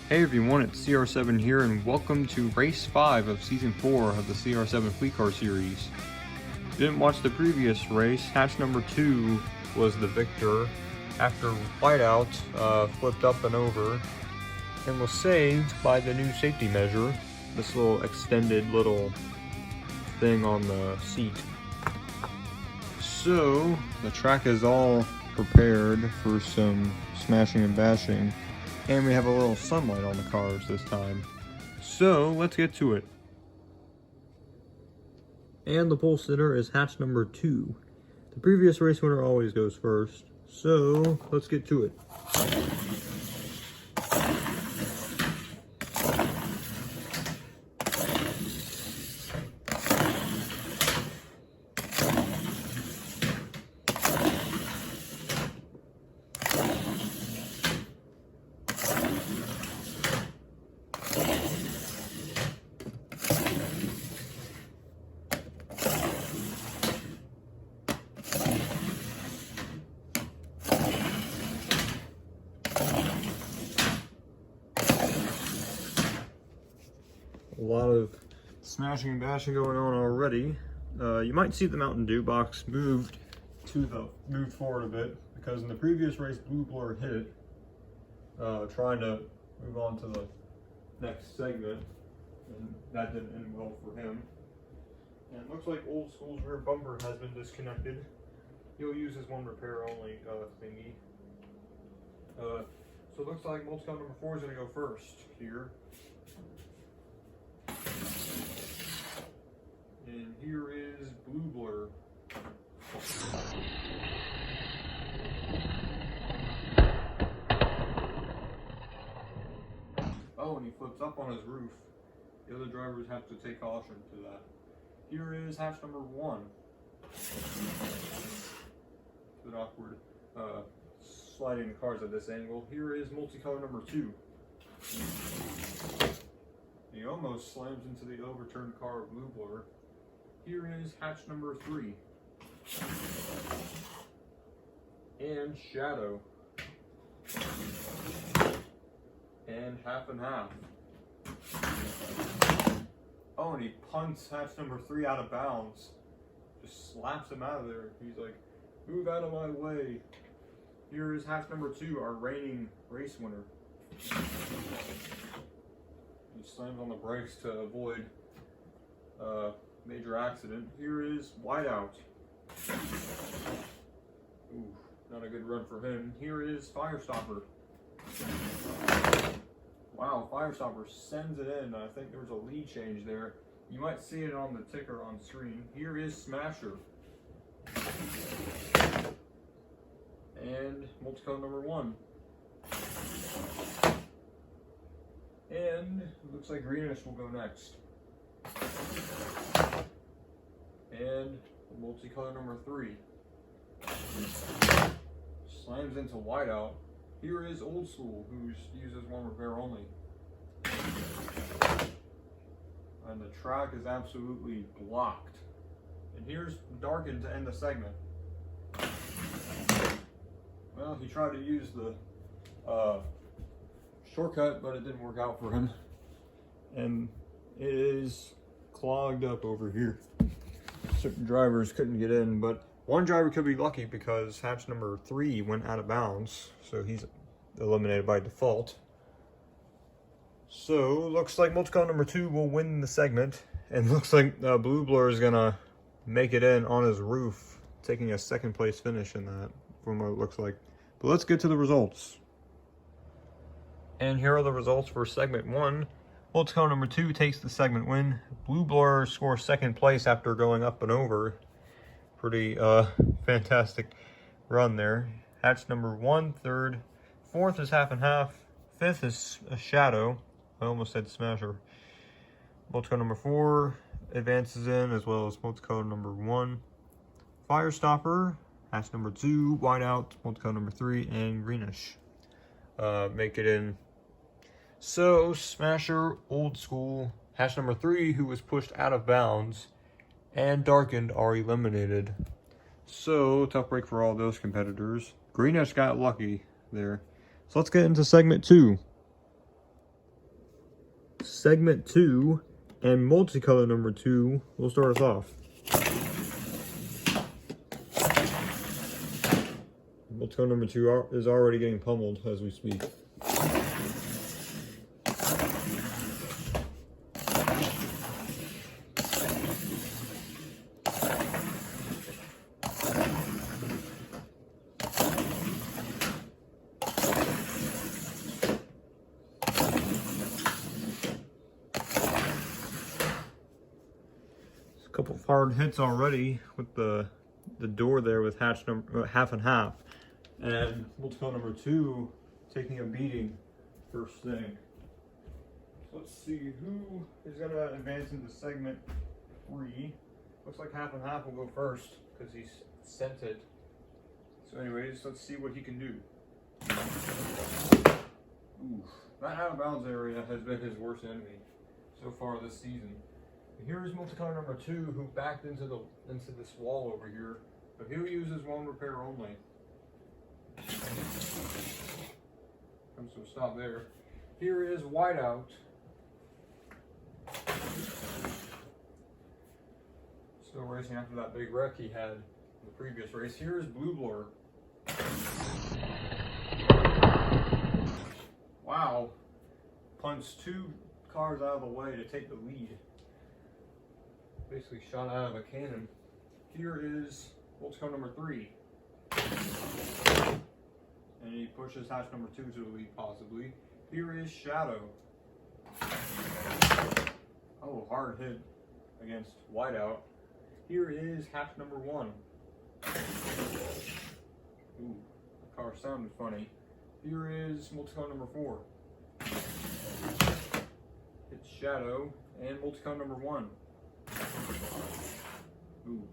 Hey everyone, it's CR7 here, and welcome to Race 5 of Season 4 of the CR7 Fleet Car Series. If you didn't watch the previous race, hatch number 2 was the victor after Whiteout flipped up and over and was saved by the new safety measure, this little extended little thing on the seat. So, the track is all prepared for some smashing and bashing. And we have a little sunlight on the cars this time. So, let's get to it. And the pole sitter is hatch number 2. The previous race winner always goes first. So, let's get to it. A lot of smashing and bashing going on already. You might see the Mountain Dew box moved forward a bit because in the previous race Blue Blur hit it, trying to move on to the next segment, and that didn't end well for him. And it looks like Old School's rear bumper has been disconnected. He'll use his one repair only thingy. So it looks like multi-car number 4 is going to go first here. And here is Blue Blur. Oh, and he flips up on his roof. The other drivers have to take caution to that. Here is hatch number 1. It's a bit awkward sliding the cars at this angle. Here is multicolor number 2. He almost slams into the overturned car of Blue Blur. Here is hatch number 3. And Shadow. And half and half. Oh, and he punts hatch number 3 out of bounds. Just slaps him out of there. He's like, move out of my way. Here is hatch number 2, our reigning race winner. He slams on the brakes to avoid major accident. Here is Whiteout. Ooh, not a good run for him. Here is Firestopper. Wow, Firestopper sends it in. I think there was a lead change there. You might see it on the ticker on screen. Here is Smasher. And multicolor number 1. And it looks like Greenish will go next. And multicolor number 3. Slams into Whiteout. Here is Old School, who uses one repair only. And the track is absolutely blocked. And here's Darkened to end the segment. Well, he tried to use the shortcut, but it didn't work out for him. And it is clogged up over here. Certain drivers couldn't get in, but one driver could be lucky because hatch number 3 went out of bounds, so he's eliminated by default. So looks like multicolor number 2 will win the segment, and looks like Blue Blur is gonna make it in on his roof, taking a second place finish in that, from what it looks like. But let's get to the results. And here are the results for segment 1. Multicolor number 2 takes the segment win. Blue Blur scores second place after going up and over. Pretty fantastic run there. Hatch number 1, third. 4th is half and half. 5th is a Shadow. I almost said Smasher. Multicolor number 4 advances in, as well as multicolor number 1. Firestopper, hatch number 2, Whiteout, multicolor number 3, and Greenish make it in. So, Smasher, Old School, hatch number 3, who was pushed out of bounds, and Darkened are eliminated. So, tough break for all those competitors. Greenish got lucky there. So let's get into segment 2. segment 2 and multicolor number 2 will start us off. Multicolor number 2 is already getting pummeled as we speak. A couple of hard hits already with the door there with hatch number half and half, and multicolor number 2 taking a beating first thing. So let's see who is going to advance into segment 3. Looks like half and half will go first because he's sent it. So anyways, let's see what he can do. Ooh, that out of bounds area has been his worst enemy so far this season. Here's multicolor number 2 who backed into this wall over here, but he'll use his one repair only. Comes to a stop there. Here is whiteout. Still racing after that big wreck he had in the previous race. Here is blue blur. Wow. Punched 2 cars out of the way to take the lead. Basically shot out of a cannon. Here is multicolor number 3. And he pushes hatch number 2 to the lead possibly. Here is Shadow. Oh, hard hit against whiteout. Here is hatch number 1. Ooh, the car sounded funny. Here is multicolor number 4. It's Shadow and multicolor number 1. Ooh.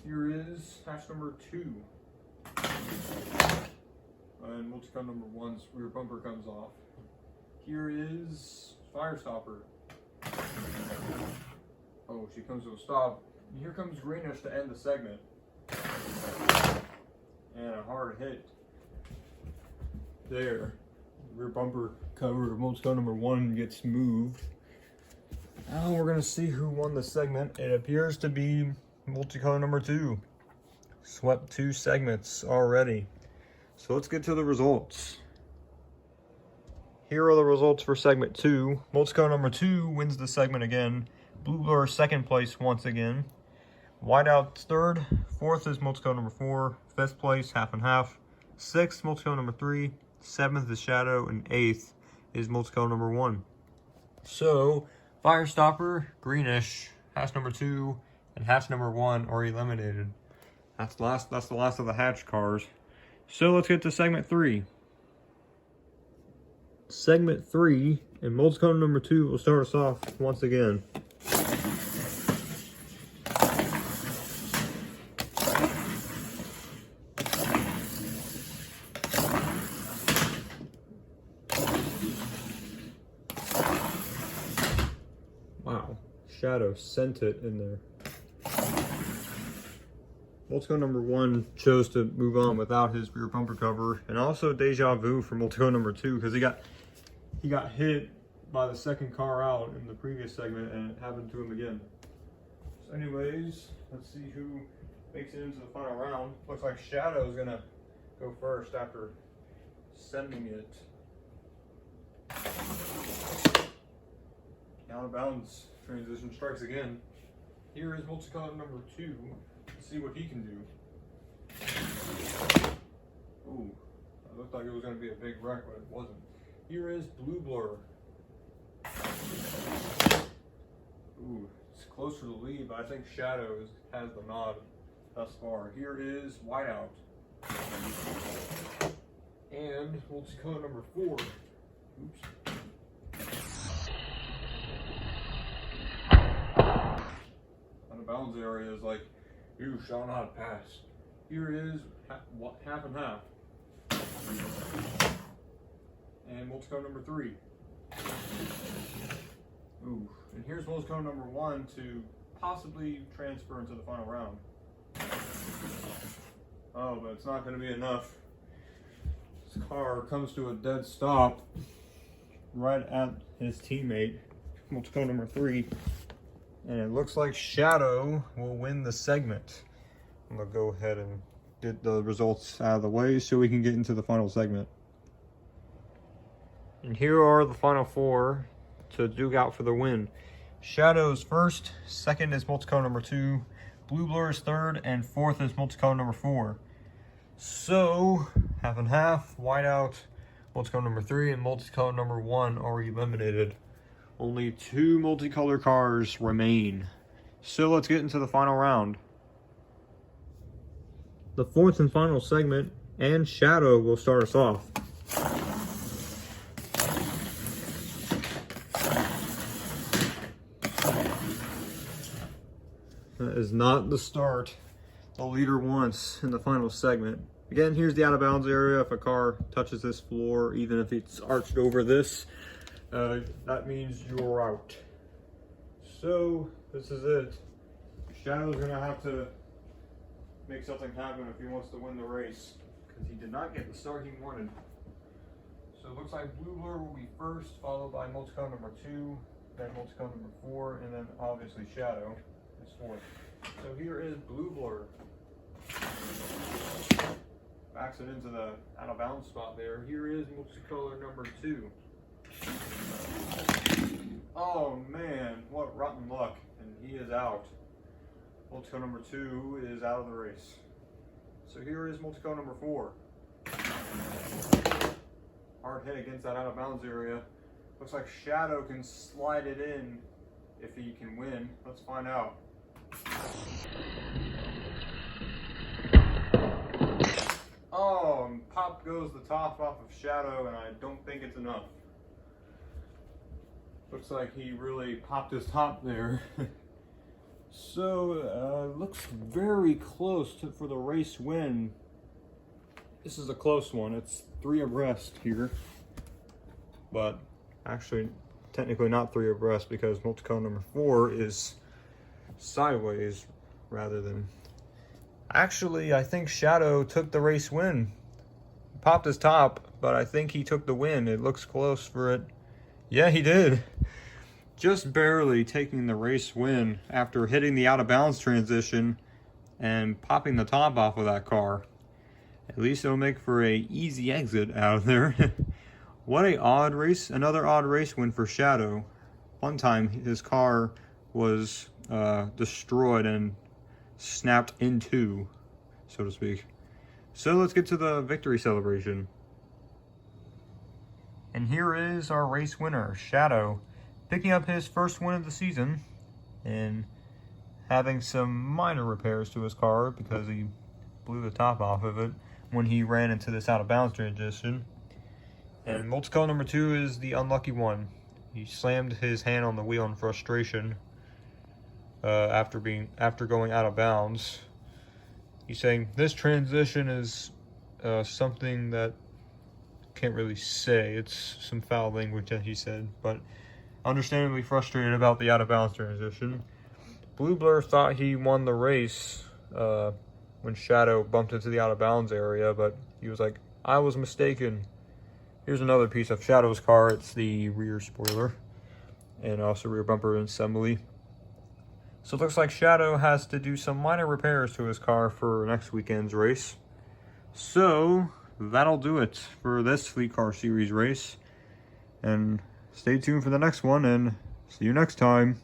Here is hatch number 2. And multicolor number 1's rear bumper comes off. Here is Firestopper. Oh, she comes to a stop. And here comes Greenish to end the segment. And a hard hit. There. Rear bumper cover of multicolor number 1 gets moved. Now we're going to see who won the segment. It appears to be multicolor number 2. Swept 2 segments already. So let's get to the results. Here are the results for segment 2. Multicolor number 2 wins the segment again. Blue blur second place once again. Whiteout's third. Fourth is multicolor number 4. Fifth place, half and half. Sixth, multicolor number 3. Seventh is Shadow. And eighth is multicolor number 1. So Firestopper, Greenish, hatch number 2, and hatch number 1 are eliminated. That's the last of the hatch cars. So let's get to segment 3. Segment 3 and multicolor number 2 will start us off once again. Wow, Shadow sent it in there. Multicolor number 1 chose to move on without his rear bumper cover, and also deja vu for multicolor number 2 because he got hit by the second car out in the previous segment, and it happened to him again. So anyways, let's see who makes it into the final round. Looks like Shadow's gonna go first after sending it. Out of bounds transition strikes again. Here is multicolor number 2. Let's see what he can do. Ooh, it looked like it was going to be a big wreck, but it wasn't. Here is blue blur. Ooh, it's close to the lead, but I think Shadow has the nod thus far. Here is whiteout. And multicolor number 4. Oops. Bounds area is like, you shall not pass. Here is half and half. And multicolor number 3. Ooh, and here's multicolor number 1 to possibly transfer into the final round. Oh, but it's not going to be enough. This car comes to a dead stop right at his teammate, multi-color number 3. And it looks like Shadow will win the segment. I'm gonna go ahead and get the results out of the way so we can get into the final segment. And here are the final 4 to duke out for the win. Shadow's first, second is multicolor number 2, Blue Blur is third, and fourth is multicolor number 4. So, half and half, whiteout, multicolor number 3, and multicolor number 1 are eliminated. Only 2 multicolor cars remain. So let's get into the final round. The fourth and final segment, and Shadow will start us off. That is not the start the leader wants in the final segment. Again, here's the out of bounds area. If a car touches this floor, even if it's arched over this, that means you're out. So this is it. Shadow's gonna have to make something happen if he wants to win the race, because he did not get the start he wanted. So it looks like Blue Blur will be first, followed by multicolor number 2, then multicolor number 4, and then obviously Shadow is fourth. So here is Blue Blur. Backs it into the out of bounds spot there. Here is multicolor number 2. Oh man, what rotten luck. And he is out. Multicolor number 2 is out of the race. So here is multicolor number 4. Hard hit against that out of bounds area. Looks like Shadow can slide it in if he can win. Let's find out. Oh, and pop goes the top off of Shadow, and I don't think it's enough. Looks like he really popped his top there. So, looks very close for the race win. This is a close one. It's 3 abreast here. But, actually, technically not 3 abreast, because multicolor number 4 is sideways rather than... Actually, I think Shadow took the race win. Popped his top, but I think he took the win. It looks close for it. Yeah, he did. Just barely taking the race win after hitting the out of bounds transition and popping the top off of that car. At least it'll make for a easy exit out of there. What a odd race, another odd race win for Shadow. One time his car was destroyed and snapped in two, so to speak. So let's get to the victory celebration. And here is our race winner, Shadow, picking up his first win of the season and having some minor repairs to his car because he blew the top off of it when he ran into this out of bounds transition. And multicolor number 2 is the unlucky one. He slammed his hand on the wheel in frustration after going out of bounds. He's saying this transition is something that can't really say. It's some foul language that he said, but understandably frustrated about the out of bounds transition. Blue Blur thought he won the race when Shadow bumped into the out of bounds area, but he was like, I was mistaken. Here's another piece of Shadow's car. It's the rear spoiler and also rear bumper assembly. So it looks like Shadow has to do some minor repairs to his car for next weekend's race. So that'll do it for this Fleet Car Series race. And stay tuned for the next one, and see you next time.